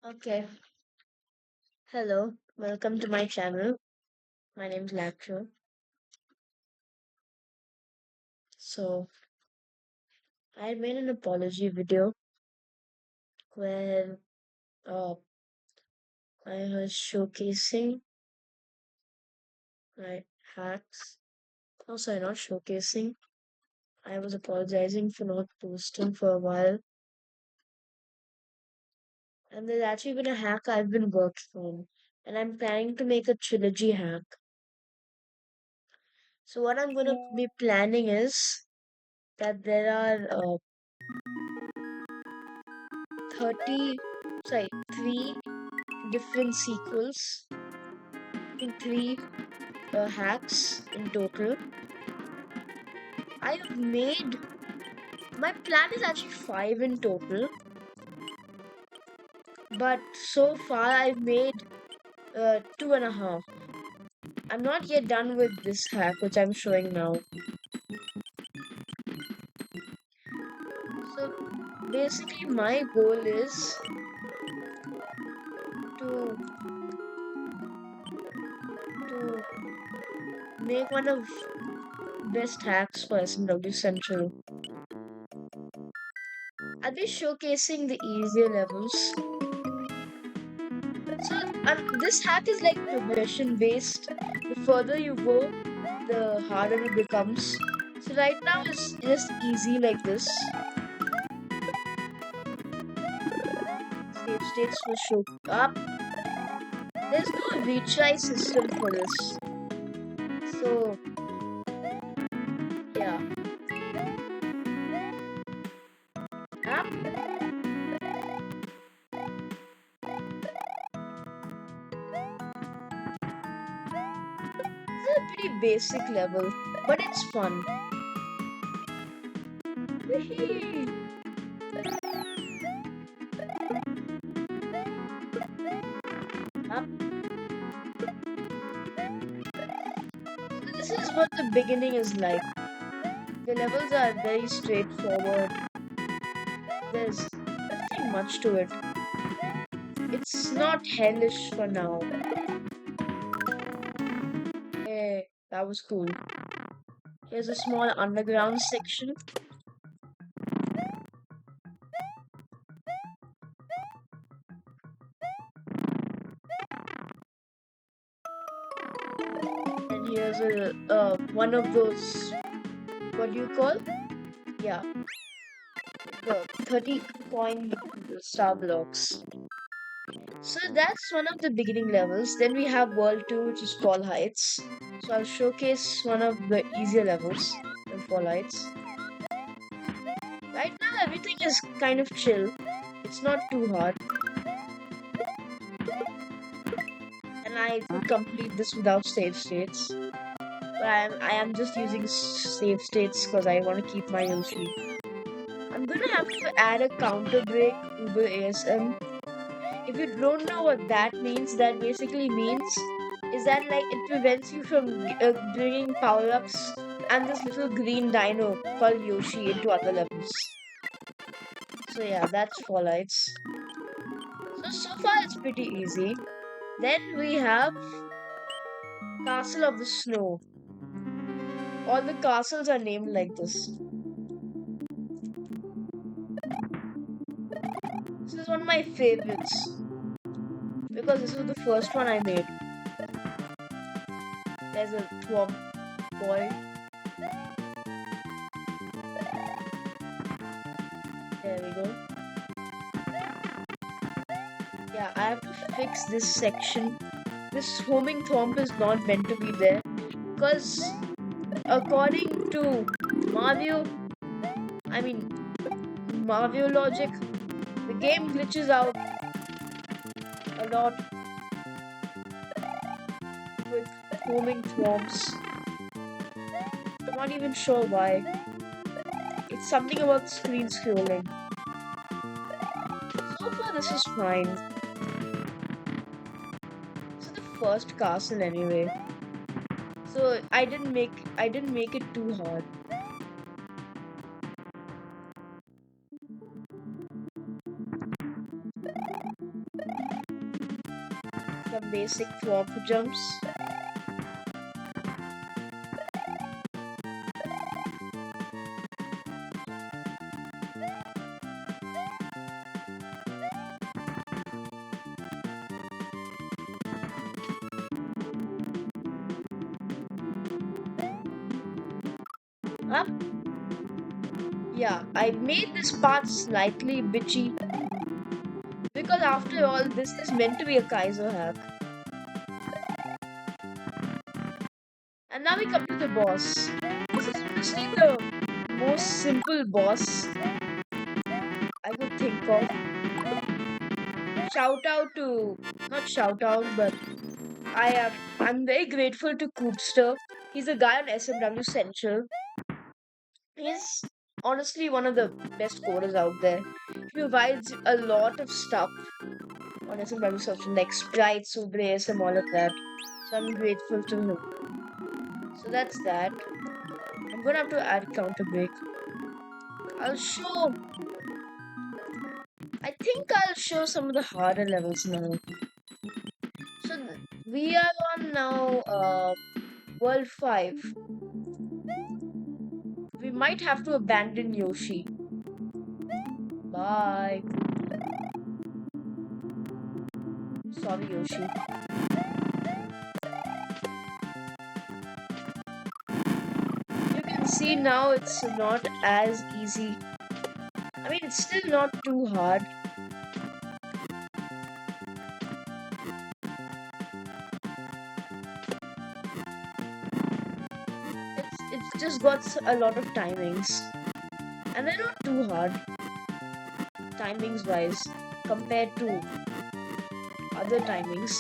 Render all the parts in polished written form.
Okay. Hello. Welcome to my channel. My name's Laksha. So, I made an apology video where uh, I was showcasing my hacks. Oh, sorry, not showcasing. I was apologizing for not posting for a while. And there's actually been a hack I've been working on. And I'm planning to make a trilogy hack. So, what I'm going to be planning is that there are 30, sorry, 3 different sequels. I think three hacks in total. I've made my plan is actually five in total, but so far I've made two and a half. I'm not yet done with this hack, which I'm showing now. So basically, my goal is to to make one of best hacks for SMW Central. I'll be showcasing the easier levels. So this hack is like progression based. The further you go, the harder it becomes. So right now it's just easy like this. Save states will show up. There's no retry system for this. So yeah. Up. This is a pretty basic level, but it's fun. Whee! Up. So this is what the beginning is like. The levels are very straightforward. There's nothing much to it. It's not hellish for now. Hey, that was cool. Here's a small underground section. And here's a one of those, what do you call? Yeah, the 30 coin star blocks. So that's one of the beginning levels. Then we have World 2, which is Fall Heights. So I'll showcase one of the easier levels in Fall Heights. Right now, everything is kind of chill. It's not too hard. And I could complete this without save states. But I am just using save states because I want to keep my Yoshi. I'm gonna have to add a counter break Uber ASM. If you don't know what that means, that basically means is that like it prevents you from bringing power ups and this little green dino called Yoshi into other levels. So yeah, that's Fall Heights. So far it's pretty easy. Then we have Castle of the Snow. All the castles are named like this. This is one of my favorites because this was the first one I made. There's a Thwomp boy. There we go. Yeah, I have to fix this section. This homing Thwomp is not meant to be there because according to Mario, I mean Mario logic, the game glitches out a lot with homing Thwomps. I'm not even sure why. It's something about screen scrolling. So far, this is fine. This is the first castle anyway. So I didn't make it too hard. some basic flop jumps. Up. Yeah, I made this part slightly bitchy because after all, this is meant to be a Kaiser hack. And now we come to the boss. This is honestly the most simple boss I could think of. Shout out to, not shout out, but I'm very grateful to Coopster. He's a guy on SMW Central. He's honestly one of the best coders out there. He provides a lot of stuff on SMW Central, like sprites, Super ASM, all of that. So I'm grateful to him. So that's that. I'm gonna have to add counter break. I'll show. I think I'll show some of the harder levels now. So we are on now World 5. We might have to abandon Yoshi. Bye. Sorry, Yoshi. You can see now it's not as easy. I mean, it's still not too hard. It's just got a lot of timings. And they're not too hard, timings wise, compared to other timings.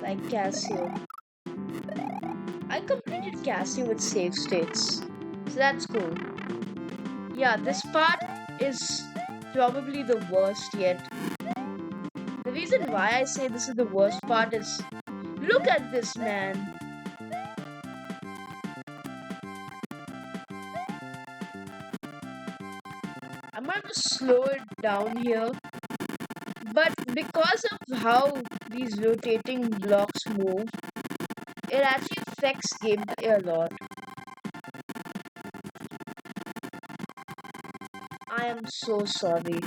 Like Casio. I completed Casio with save states. So that's cool. Yeah, this part is probably the worst yet. The reason why I say this is the worst part is look at this man. I'm going to slow it down here. But because of how these rotating blocks move, it actually affects gameplay a lot. I am so sorry.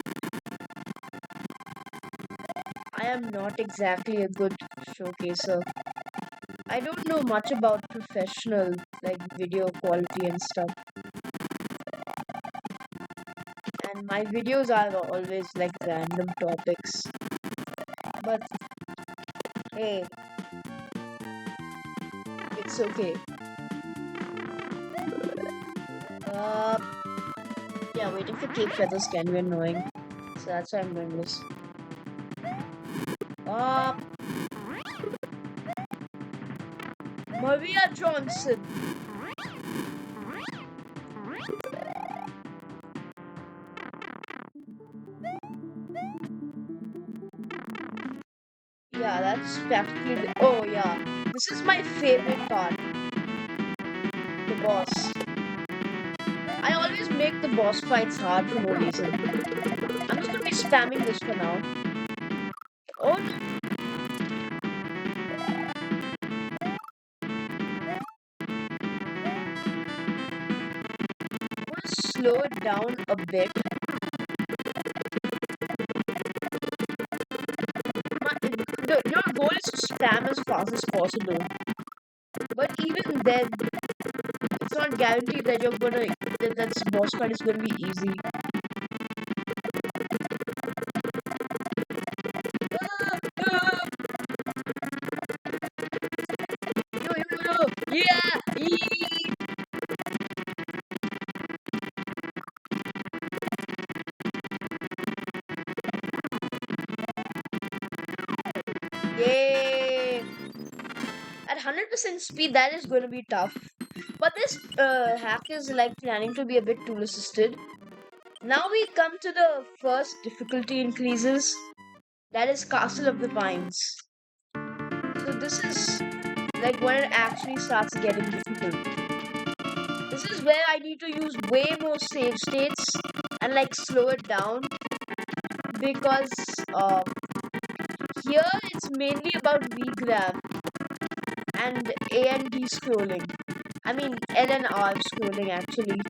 I am not exactly a good showcaser. I don't know much about professional, like video quality and stuff. And my videos are always like random topics. But hey, it's okay. Uh, yeah, waiting for cake feathers can be annoying. So that's why I'm doing this. Maria Johnson. Yeah, that's practically oh yeah. This is my favorite part. The boss. I always make the boss fights hard for no reason. I'm just gonna be spamming this for now. Oh no. I'm gonna slow it down a bit. Your goal is to spam as fast as possible. But even then, it's not guaranteed that that this boss fight is gonna be easy. Yo, yo, yo, yo. Yeah! Yee! Yay! At 100% speed, that is going to be tough. But this hack is like planning to be a bit tool assisted. Now we come to the first difficulty increases. That is Castle of the Pines. So this is like when it actually starts getting difficult. This is where I need to use way more save states and like slow it down. because here it's mainly about VGram and A&D scrolling. I mean LNR scrolling actually.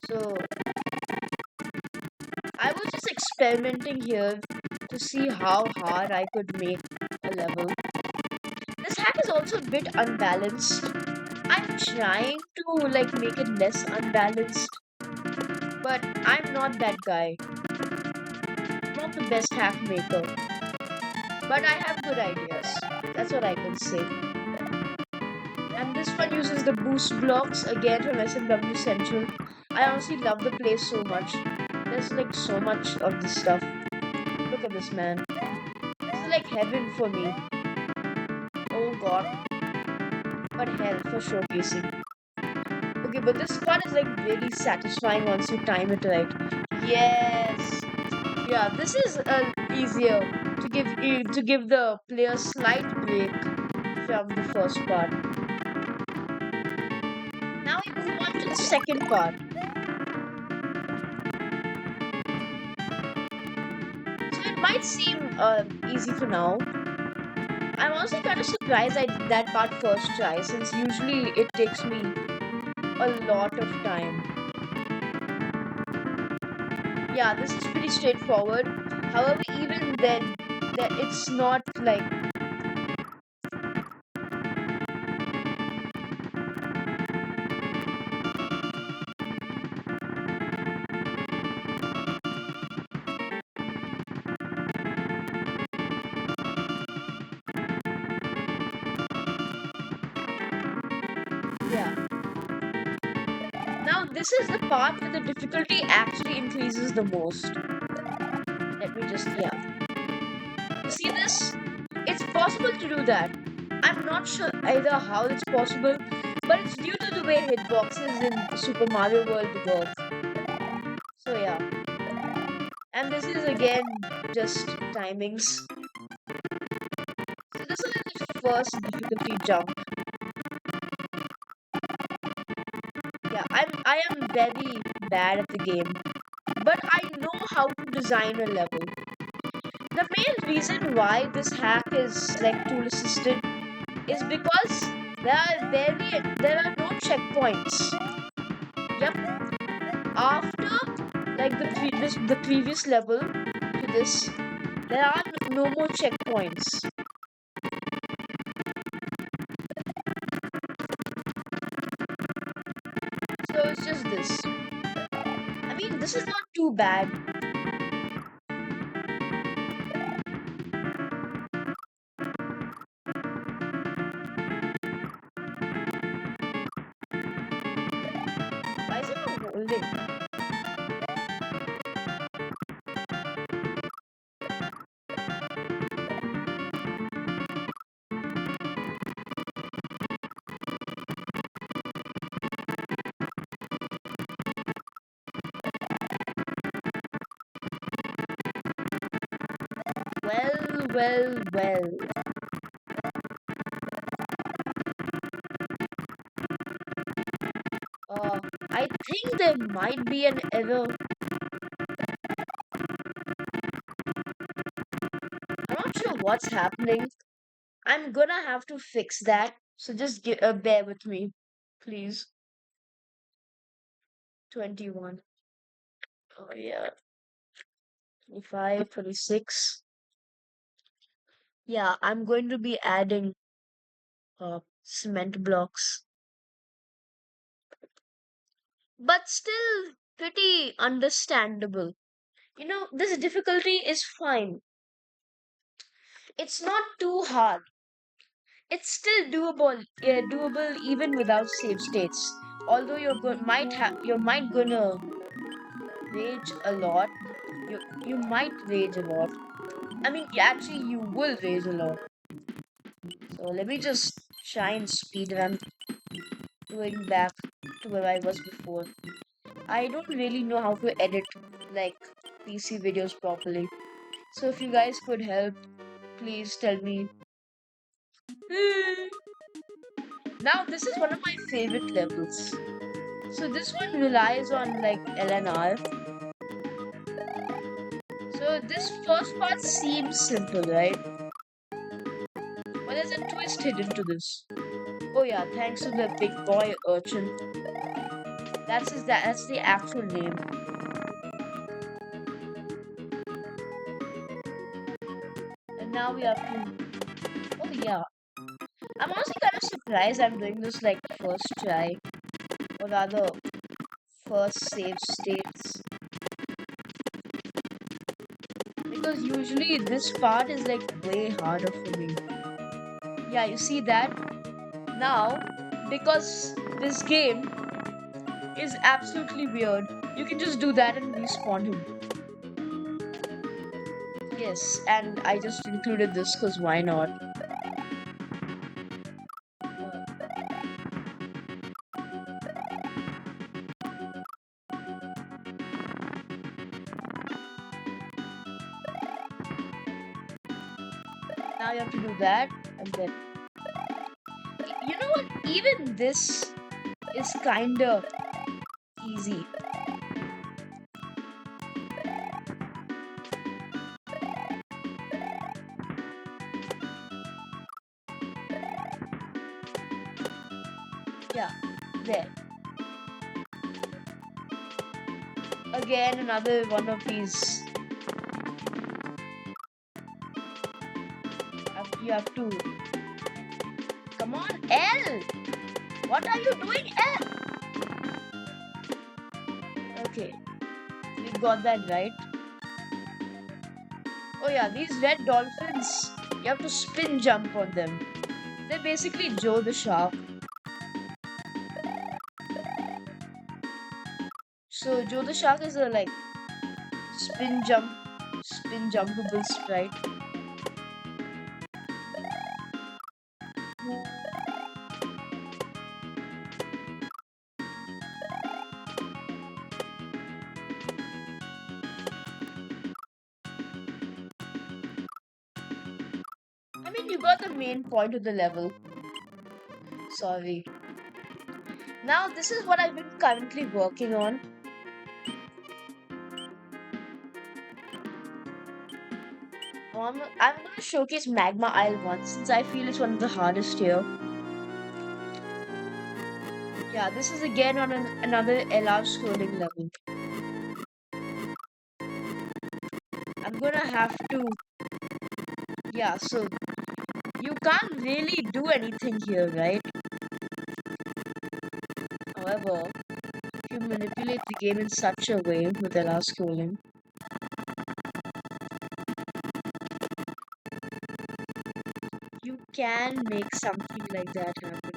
So I was just experimenting here to see how hard I could make a level. This hack is also a bit unbalanced. I'm trying to like make it less unbalanced, but I'm not that guy. Not the best hack maker, but I have good ideas. That's what I can say. And this one uses the boost blocks again from SMW Central. I honestly love the place so much. There's like so much of this stuff. Look at this man. This is like heaven for me. Oh god. But hell for showcasing. Okay, but this part is like really satisfying once you time it right. Yes. Yeah, this is easier to give the player slight break from the first part. Now we move on to the second part. So it might seem easy for now. I'm also kind of surprised I did that part first try, since usually it takes me a lot of time. Yeah, this is pretty straightforward. However, even then, that it's not like yeah. Now this is the part where the difficulty actually increases the most. Let me just yeah. You see this? It's possible to do that. I'm not sure either how it's possible, but it's due to the way hitboxes in Super Mario World work. So yeah. And this is again just timings. So this is the first difficulty jump. Yeah, I am very bad at the game, but I know how to design a level. The main reason why this hack is like tool assisted is because there are no checkpoints. Yep. After like the previous level to this, there are no more checkpoints. So it's just this. I mean, this is not too bad. Why is it not holding? Well, well, well. I think there might be an error. I'm not sure what's happening. I'm gonna have to fix that. So just bear with me, please. 21. Oh yeah. 25, 26. Yeah, I'm going to be adding cement blocks. But still pretty understandable. You know, this difficulty is fine. It's not too hard. It's still doable even without save states. Although you might gonna rage a lot. You might rage a lot. I mean, actually, you will rage a lot. So let me just try and speed run going back to where I was before. I don't really know how to edit like PC videos properly. So if you guys could help, please tell me. Now this is one of my favorite levels. So this one relies on like LNR. So this first part seems simple, right? But there's a twist hidden to this. Oh yeah, thanks to the big boy urchin. That's the actual name. And now we have to. Oh yeah, I'm honestly kind of surprised I'm doing this like first try, or rather first save states, because usually this part is like way harder for me. Yeah, you see that now, because this game is absolutely weird. You can just do that and respawn him. Yes, and I just included this because why not? Uh, Now you have to do that, and then you know what? Even this is kinda easy. Yeah, there. Again, another one of these. You have to. Come on, L! What are you doing, L? Okay, we got that right. Oh yeah, these red dolphins, you have to spin jump on them. They're basically Joe the Shark. So Joe the Shark is a like spin jump, spin jumpable sprite. I mean, you got the main point of the level. Sorry. Now this is what I've been currently working on. I'm gonna showcase Magma Isle once since I feel it's one of the hardest here. Yeah, this is again on another LR scrolling level. I'm gonna have to. Yeah, so you can't really do anything here, right? However, if you manipulate the game in such a way with LR scrolling, you can make something like that happen.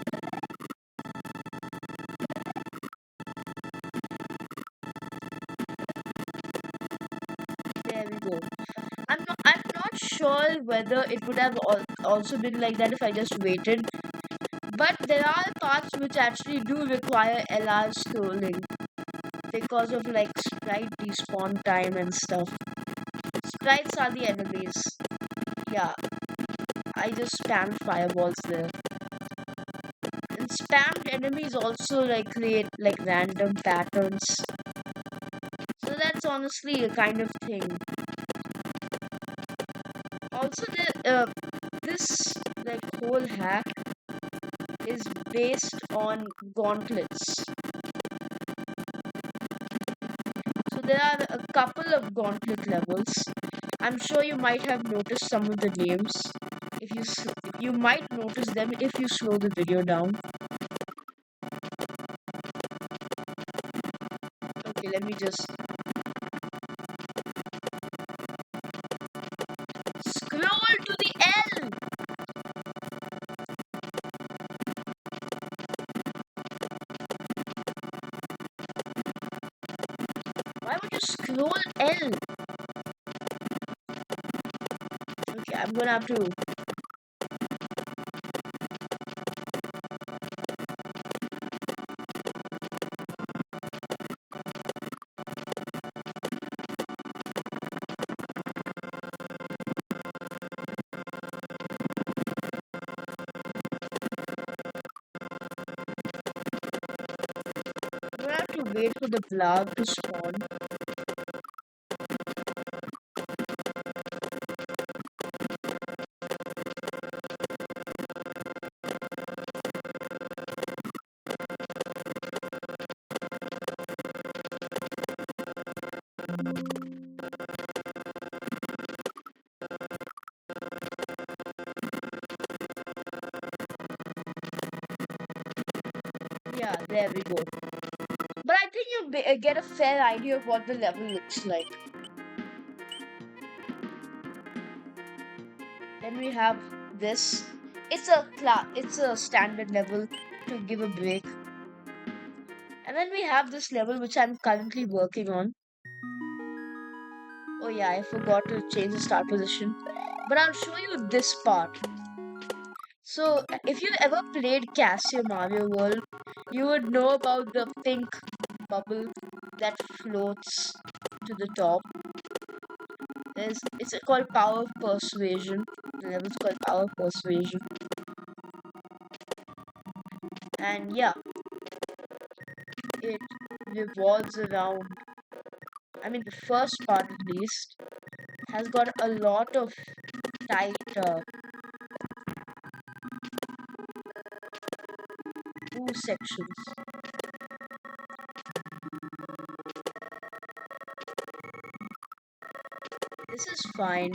There we go. I'm not sure whether it would have also been like that if I just waited. But there are parts which actually do require LR scrolling because of like sprite despawn time and stuff. Sprites are the enemies. Yeah, I just spam fireballs there. And spammed enemies also like create like random patterns. So that's honestly a kind of thing. Also, this like whole hack is based on gauntlets. So there are a couple of gauntlet levels. I'm sure you might have noticed some of the names. You might notice them if you slow the video down. Okay, let me just scroll to the L. Why would you scroll L? Okay, I'm gonna have to. wait for the blog to spawn. Yeah, there we go. But I think you get a fair idea of what the level looks like. Then we have this. It's a standard level to give a break. And then we have this level which I'm currently working on. Oh yeah, I forgot to change the start position. But I'll show you this part. So if you've ever played Casio Mario World, you would know about the pink bubble that floats to the top. It's called Power of Persuasion. The level's called Power of Persuasion. And yeah, it revolves around. I mean, the first part at least has got a lot of tight sections. This is fine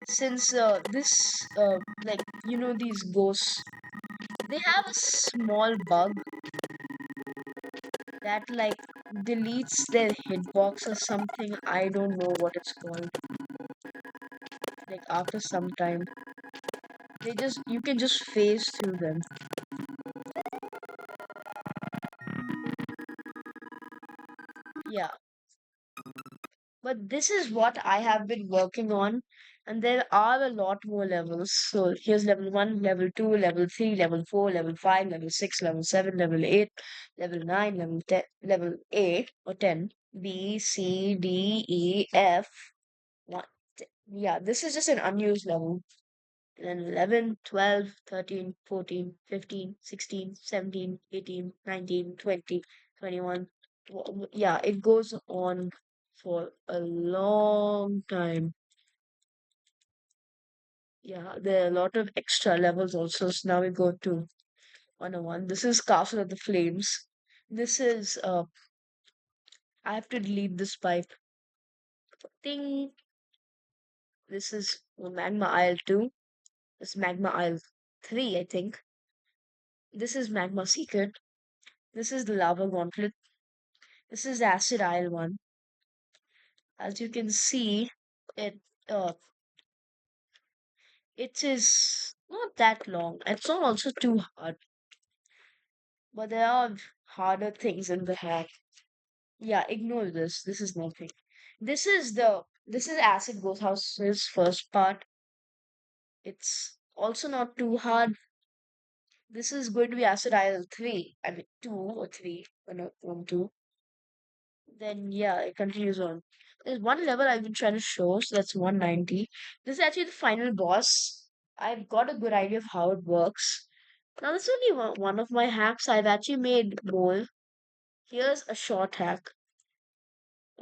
since like these ghosts, they have a small bug that like deletes their hitbox or something. I don't know what it's called. Like after some time, you can just phase through them. Yeah. But this is what I have been working on, and there are a lot more levels. So here's level 1, level 2, level 3, level 4, level 5, level 6, level 7, level 8, level 9, level 10, level 8 or 10, B, C, D, E, F. One, yeah, this is just an unused level. And then 11, 12, 13, 14, 15, 16, 17, 18, 19, 20, 21. Yeah, it goes on for a long time. Yeah, there are a lot of extra levels also. So now we go to 101. This is Castle of the Flames. This is I have to delete this pipe. Ding. This is Magma Isle 2. This is Magma Isle 3, I think. This is Magma Secret. This is the Lava Gauntlet. This is Acid Isle 1. As you can see, it uh it is not that long. It's not also too hard, but there are harder things in the hack. Yeah, ignore this. This is nothing. This is Acid Ghost House's first part. It's also not too hard. This is going to be Acid Isle 3. I mean 2 or 3. No, 1, 2. Then yeah, it continues on. There's one level I've been trying to show, so that's 190. This is actually the final boss. I've got a good idea of how it works. Now this is only one of my hacks. I've actually made more. Here's a short hack.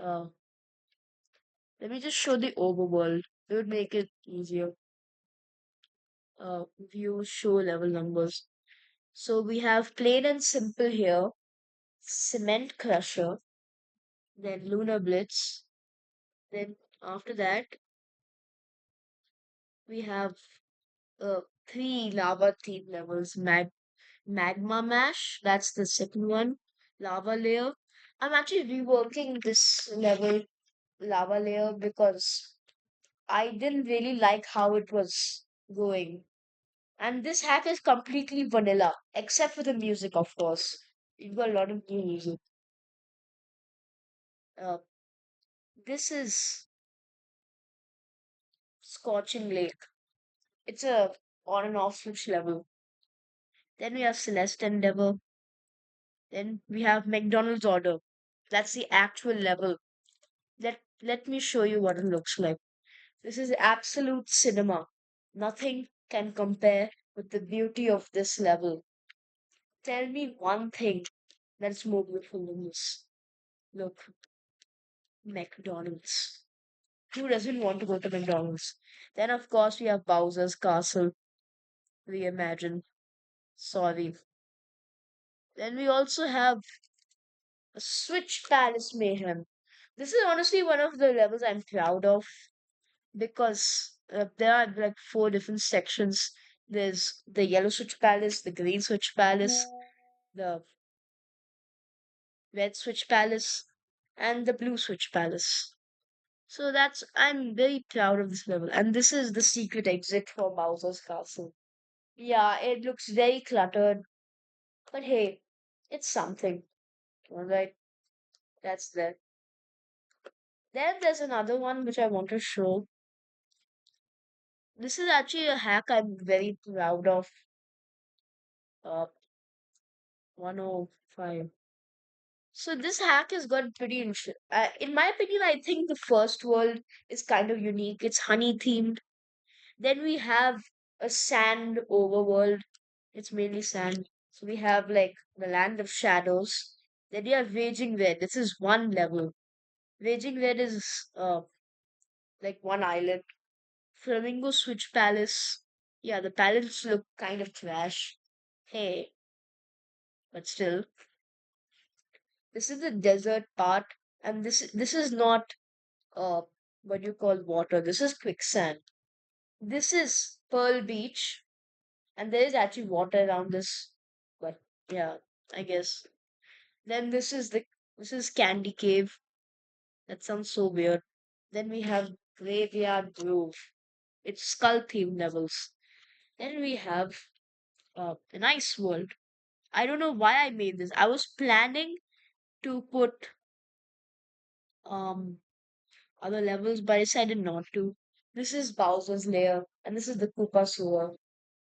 Uh, Let me just show the overworld. It would make it easier. View show level numbers. So we have plain and simple here. Cement crusher, then lunar blitz. Then after that we have three lava theme levels. Magma mash. That's the second one. Lava layer. I'm actually reworking this lava layer because I didn't really like how it was going. And this hack is completely vanilla, except for the music, of course. You've got a lot of new music. Uh, this is Scorching Lake. It's a on and off switch level. Then we have Celeste Endeavor. Then we have McDonald's Order. That's the actual level. Let me show you what it looks like. This is absolute cinema. Nothing can compare with the beauty of this level. Tell me one thing that's more beautiful than this. Look, McDonald's. Who doesn't want to go to McDonald's? Then, of course, we have Bowser's Castle. Reimagine. Sorry. Then we also have a Switch Palace Mayhem. This is honestly one of the levels I'm proud of because there are like four different sections. There's the yellow Switch Palace, the green Switch Palace, the red Switch Palace, and the blue Switch Palace. So that's I'm very proud of this level. And this is the secret exit for Bowser's Castle. Yeah, it looks very cluttered, but hey, it's something. Alright, that's there. Then there's another one which I want to show. This is actually a hack I'm very proud of. Uh, 105. So this hack has got pretty interesting. In my opinion, I think the first world is kind of unique. It's honey themed. Then we have a sand overworld. It's mainly sand. So we have like the land of shadows. Then we have Raging Red. This is one level. Raging Red is like one island. Flamingo Switch Palace. Yeah, the palace look kind of trash. Hey, but still, this is the desert part, and this is not uh what you call water. This is quicksand. This is Pearl Beach, and there is actually water around this. But yeah, I guess. Then this is Candy Cave. That sounds so weird. Then we have Graveyard Grove. It's skull themed levels. Then we have an ice world. I don't know why I made this. I was planning to put um other levels, but I decided not to. This is Bowser's lair, and this is the Koopa sewer.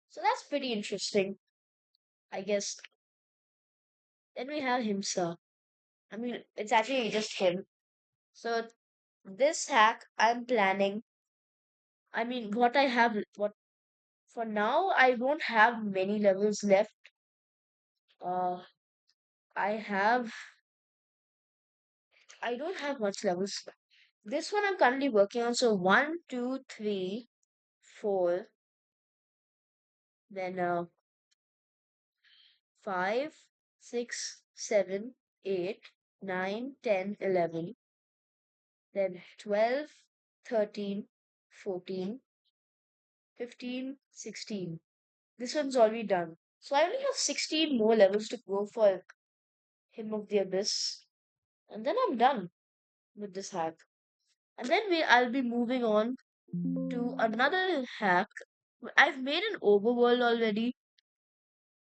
So that's pretty interesting, I guess. Then we have Himsa. I mean, it's actually just him. So this hack I'm planning. I mean, what for now, I don't have many levels left. Uh, I have, I don't have much levels. This one I'm currently working on. So one, two, three, four, then 5, 6, 7, 8, 9, 10, 11, then 12, 13, 14, 15, 16. This one's already done. So I only have 16 more levels to go for Hymn of the Abyss. And then I'm done with this hack. And then I'll be moving on to another hack. I've made an overworld already,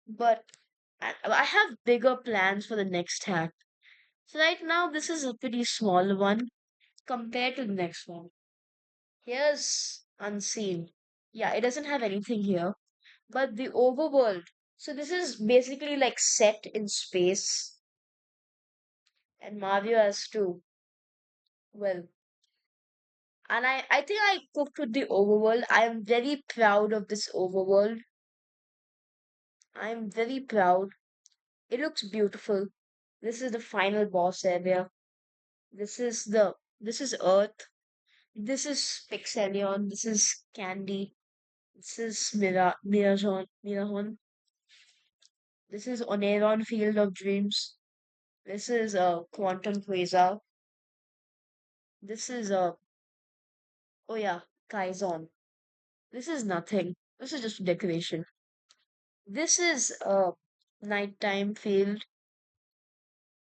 but I have bigger plans for the next hack. So right now, this is a pretty small one compared to the next one. Here's Unseen. Yeah, it doesn't have anything here, but the overworld. So this is basically like set in space, and Mario has to, well, and I think I cooked with the overworld. I am very proud of this overworld. I am very proud. It looks beautiful. This is the final boss area. This is Earth. This is Pixelion. This is Candy. This is Mirahon. This is Oneron Field of Dreams. This is Quantum Quasar. This is oh yeah, Kaizon. This is nothing. This is just decoration. This is Nighttime Field.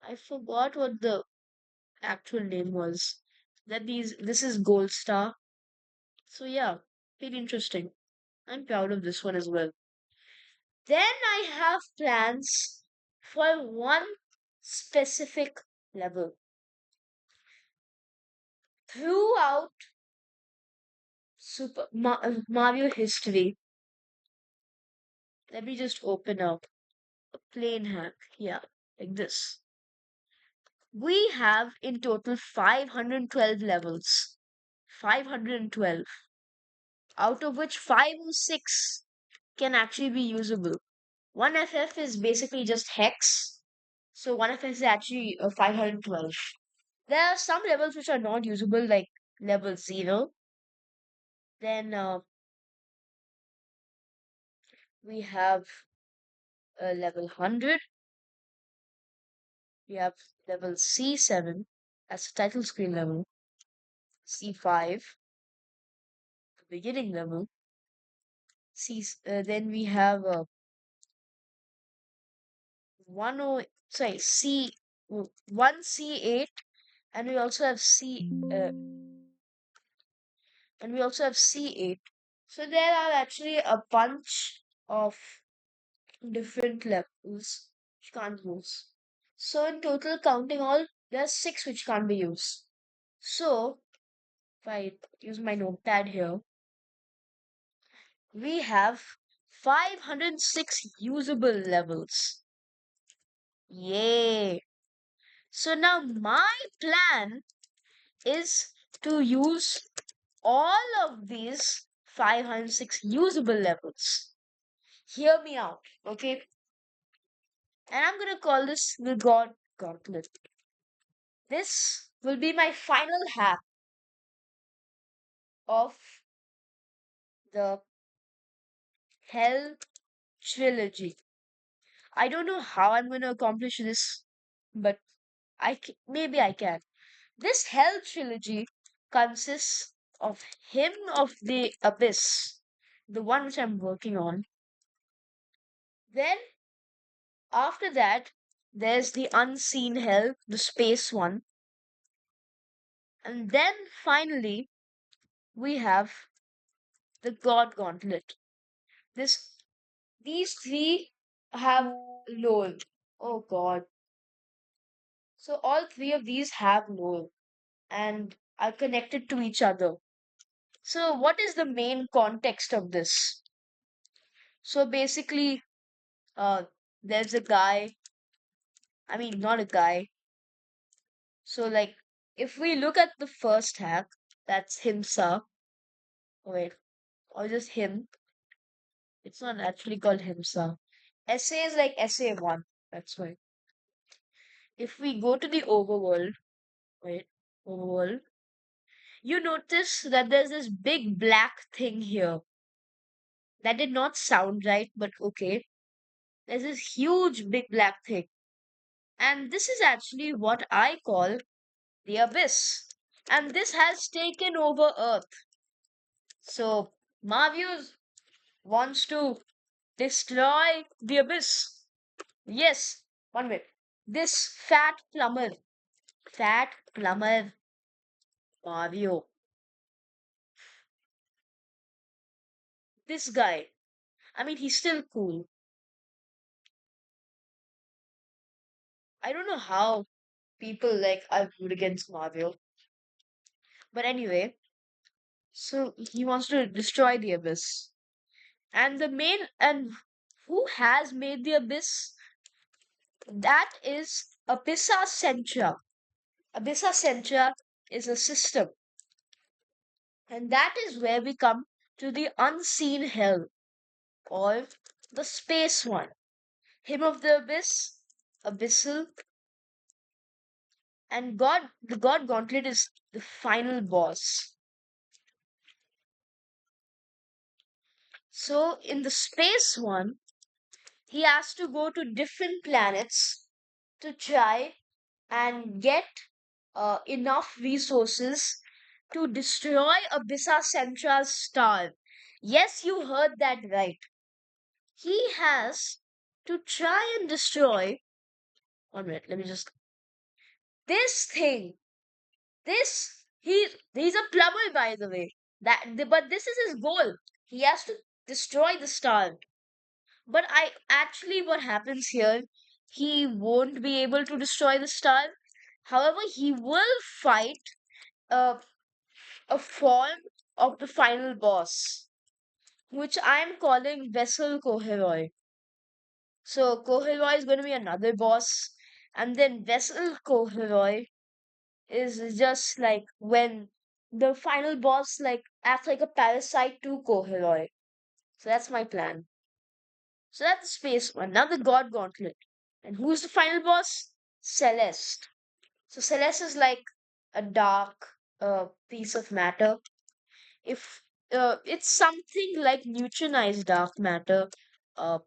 I forgot what the actual name was. This is Gold Star. So yeah, pretty interesting. I'm proud of this one as well. Then I have plans for one specific level. Throughout Mario history, let me just open up a plain hack. Yeah, like this. We have in total 512 levels. 512, out of which 5 or 6 can actually be usable. One FF is basically just hex. So one of us is actually 512. There are some levels which are not usable, like level 0. Then we have level 100. We have level C7 as a title screen level, C5, the beginning level. Then we have 1C8, and we also have C8. So there are actually a bunch of different levels which can't use. So in total, counting all, there's six which can't be used. So if I use my notepad here, we have 506 usable levels. Yay! So now my plan is to use all of these 506 usable levels. Hear me out, okay? And I'm gonna call this the God Gauntlet. This will be my final hack of the Hell trilogy. I don't know how I'm gonna accomplish this, but maybe I can. This Hell trilogy consists of Hymn of the Abyss, the one which I'm working on. Then after that, there's the Unseen Hell, the space one. And then finally, we have the God Gauntlet. This These three have lore. Oh God. So all three of these have lore and are connected to each other. So what is the main context of this? So basically, uh, there's a guy. I mean, not a guy. So like, if we look at the first hack, that's Himsa. Oh, wait, or just him. It's not actually called Himsa. Essay is like essay one. That's why. If we go to the overworld, wait, overworld, you notice that there's this big black thing here. That did not sound right, but okay. There's this huge big black thing. And this is actually what I call the abyss. And this has taken over Earth. So Marvius wants to destroy the abyss. Yes, one minute. This fat plumber Marvio, this guy, I mean, he's still cool. I don't know how people like are good against Marvel. But anyway, so he wants to destroy the abyss. And who has made the abyss? That is Abyssa Centra. Abyssa Centra is a system. And that is where we come to the unseen hell, or the space one. Hymn of the Abyss, Abyssal, and the God Gauntlet is the final boss. So in the space one, he has to go to different planets to try and get enough resources to destroy Abyssa Centra's star. Yes, you heard that right. He has to try and destroy. One minute, let me just. This thing. He's a plumber, by the way. But this is his goal. He has to destroy the star. But I actually, what happens here, he won't be able to destroy the star. However, he will fight a, a form of the final boss, which I'm calling Vessel Koheroi. So Koheroi is going to be another boss, and then Vessel Koheroi is just like when the final boss like acts like a parasite to Koheroi. So that's my plan. So that's the space one. Now the God Gauntlet. And who's the final boss? Celeste. So Celeste is like a dark piece of matter. If it's something like neutronized dark matter, uh,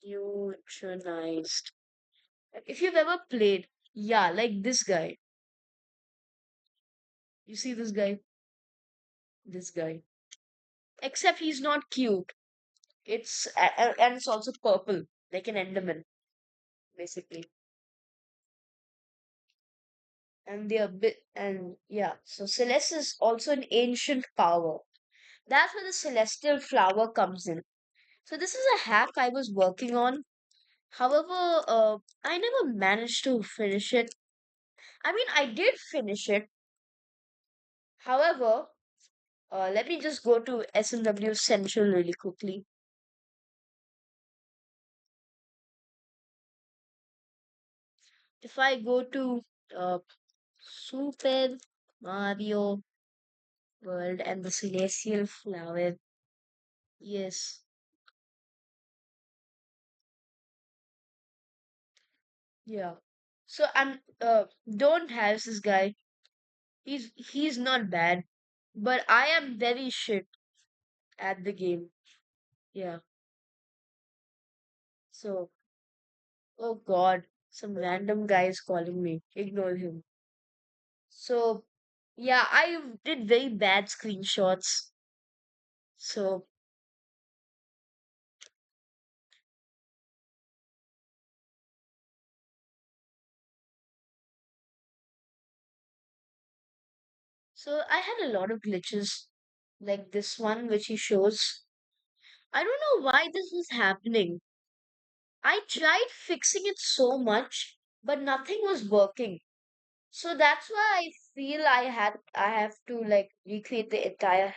neutronized. If you've ever played, yeah, like this guy. You see this guy? This guy. Except he's not cute. And it's also purple, like an enderman, basically. And they're bit and yeah. So Celeste is also an ancient power. That's where the celestial flower comes in. So this is a hack I was working on. However, I never managed to finish it. I mean, I did finish it. However, let me just go to SMW Central really quickly. If I go to uh, Super Mario World and the Celestial Flower, yes, yeah. So I'm don't have this guy. He's not bad, but I am very shit at the game. Yeah. So, oh God, some random guy is calling me. Ignore him. So, yeah, I did very bad screenshots. So, so I had a lot of glitches like this one, which he shows. I don't know why this was happening. I tried fixing it so much, but nothing was working. So that's why I feel I have to like recreate the entire.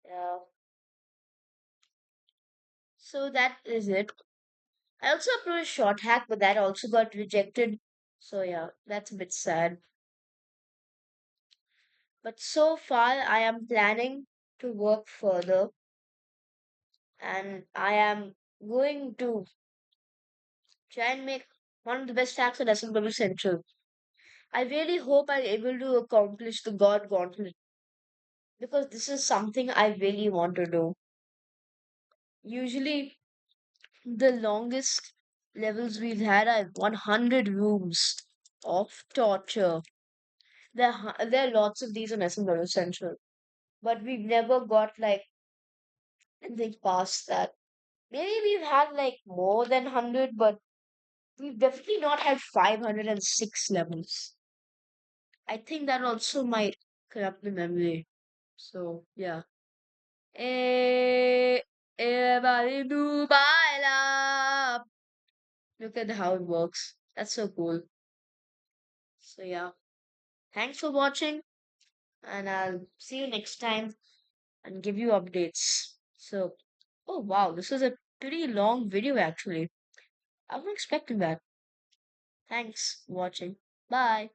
Uh, so that is it. I also uploaded a short hack, but that also got rejected. So yeah, that's a bit sad. But so far, I am planning to work further, and I am going to try and make one of the best hacks at SMW Central. I really hope I'm able to accomplish the God Gauntlet because this is something I really want to do. Usually, the longest levels we've had are 100 rooms of torture. There are lots of these on SMW Central, but we've never got like anything past that. Maybe we've had like more than 100, but we've definitely not had 506 levels. I think that also might corrupt the memory. So, yeah. Eh, everybody do baila. Look at how it works. That's so cool. So, yeah. Thanks for watching, and I'll see you next time and give you updates. So, oh wow, this is a pretty long video actually. I wasn't expecting that. Thanks for watching. Bye.